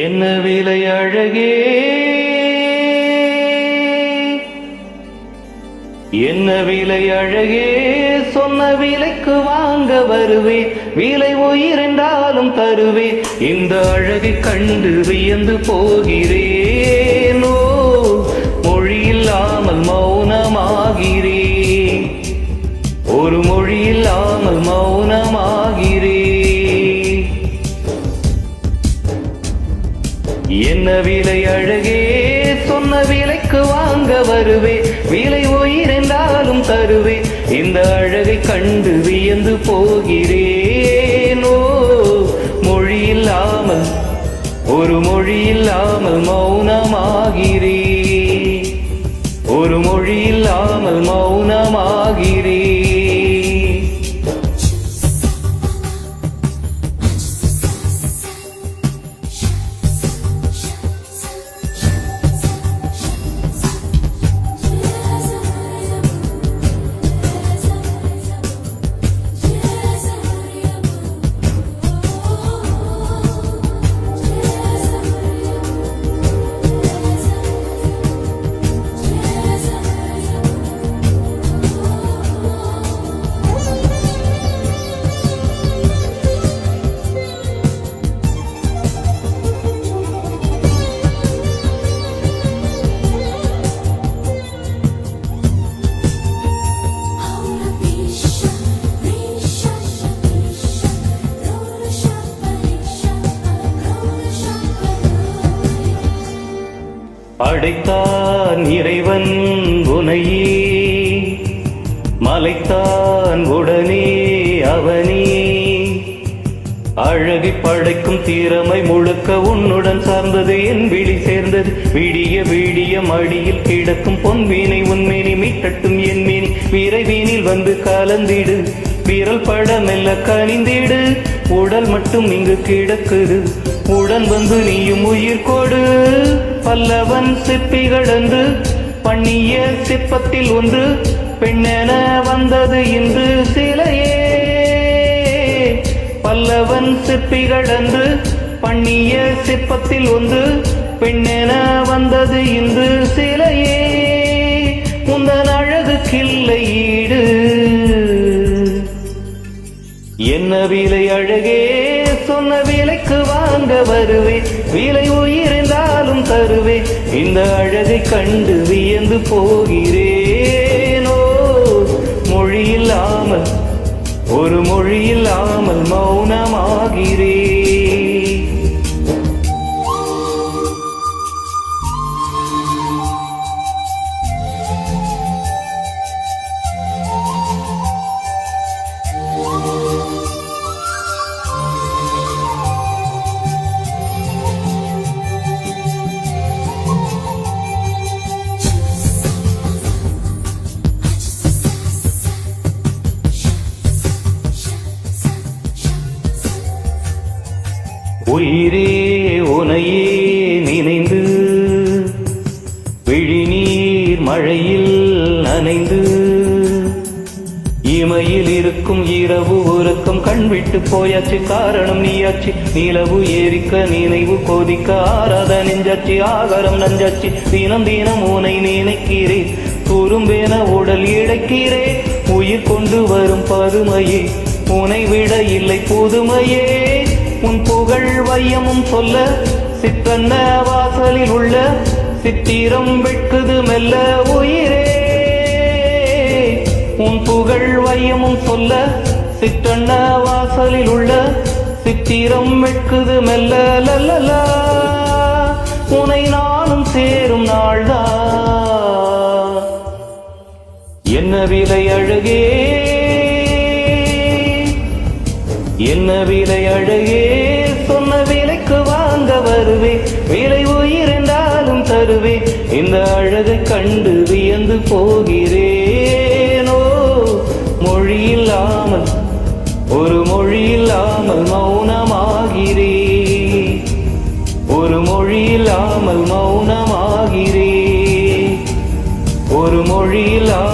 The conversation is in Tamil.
என்ன விலை அழகே, என்ன விலை அழகே, சொன்ன விலைக்கு வாங்க வருவேன், விலை உயிர் என்றாலும் தருவேன், இந்த அழகை கண்டு வியந்து போகிறேனோ, மொழியில்லாமல் மௌனமாகிறேன், ஒரு மொழியில்லாமல் மௌனமாகிறேன். என்ன விலை அழகே, சொன்ன விலைக்கு வாங்க வருவேன், விலை உயிர் என்றாலும் தருவேன், இந்த அழகை கண்டு வியந்து போகிறேனோ, மொழியில்லாமல் ஒரு மொழியில்லாமல் மௌனமாகிறேன், ஒரு மொழியில்லாமல் மௌனமாகிறேன். படைத்தான் இறைவன் உனையே, மலைத்தான் உடனே அவனே, அழகை படைக்கும் திறமை முழுக்க உன்னுடன் சார்ந்தது, என் விழி சேர்ந்தது, விடிய விடிய மடியில் கிடக்கும் பொன்மீனை உன்மேனி மீட்டட்டும் என் மீனி, விரைவீனில் வந்து கலந்திடு, விரல் பட மெல்ல கனிந்திடு, உடல் மட்டும் இங்கு கிடக்குது, உடன் வந்து நீயும் உயிர் கொடு, பல்லவன் சிற்பிகள் என்று பண்ணிய சிற்பத்தில் ஒன்று, பெண்ணென வந்தது இன்று சிலையே, பல்லவன் சிற்பிகள் என்று பண்ணிய சிற்பத்தில் ஒன்று, பெண்ணென வந்தது இன்று சிலையே, உந்தன் அழகு கில்லை ஈடு. என்ன விலை அழகே, சொன்ன விலைக்கு வாங்க வருவேன், விலை உயிர் என்றாலும் தருவேன், இந்த அழகை கண்டு வியந்து போகிறேனோ, மொழியில்லாமல் ஒரு மொழியில்லாமல் மௌனமாகிறேன். உயிரே உனையே நினைந்து, விழிநீர் மழையில் நனைந்து, இமையில் இருக்கும் இரவு உறக்கம் கண்விட்டு போயாச்சு, காரணம் நீயாச்சு, நிலவு ஏறிக்க நினைவு கொதிக்க ஆராத நெஞ்சாச்சு, ஆகாரம் நஞ்சாச்சு, தினம் தினம் உனை நினைக்கிறேன், துரும்பேன உடல் இழைக்கிறேன், உயிர் கொண்டு வரும் பதுமையே, உனை விட இல்லை புதுமையே, உன் புகழ் வையமும் சொல்ல, சித்தன்ன வாசலில் உள்ள சித்திரம் வெட்குது மெல்ல உயிரே, உன் புகழ் வையமும் சொல்ல, சித்தன்ன வாசலில் உள்ள சித்திரம் வெட்குது மெல்ல லல்லலா, உனை நானும் சேரும் நாள்தான். என்ன விலை அழகே, என்ன விலை அழகே, சொன்ன விலைக்கு வாங்க வருவேன், விலை உயிர் என்றாலும் தருவேன், இந்த அழகை கண்டு வியந்து போகிறேனோ, மொழியில்லாமல் ஒரு மொழியில்லாமல் மௌனமாகிறேன், ஒரு மொழியில்லாமல் மௌனமாகிறேன், ஒரு மொழியில்லாமல்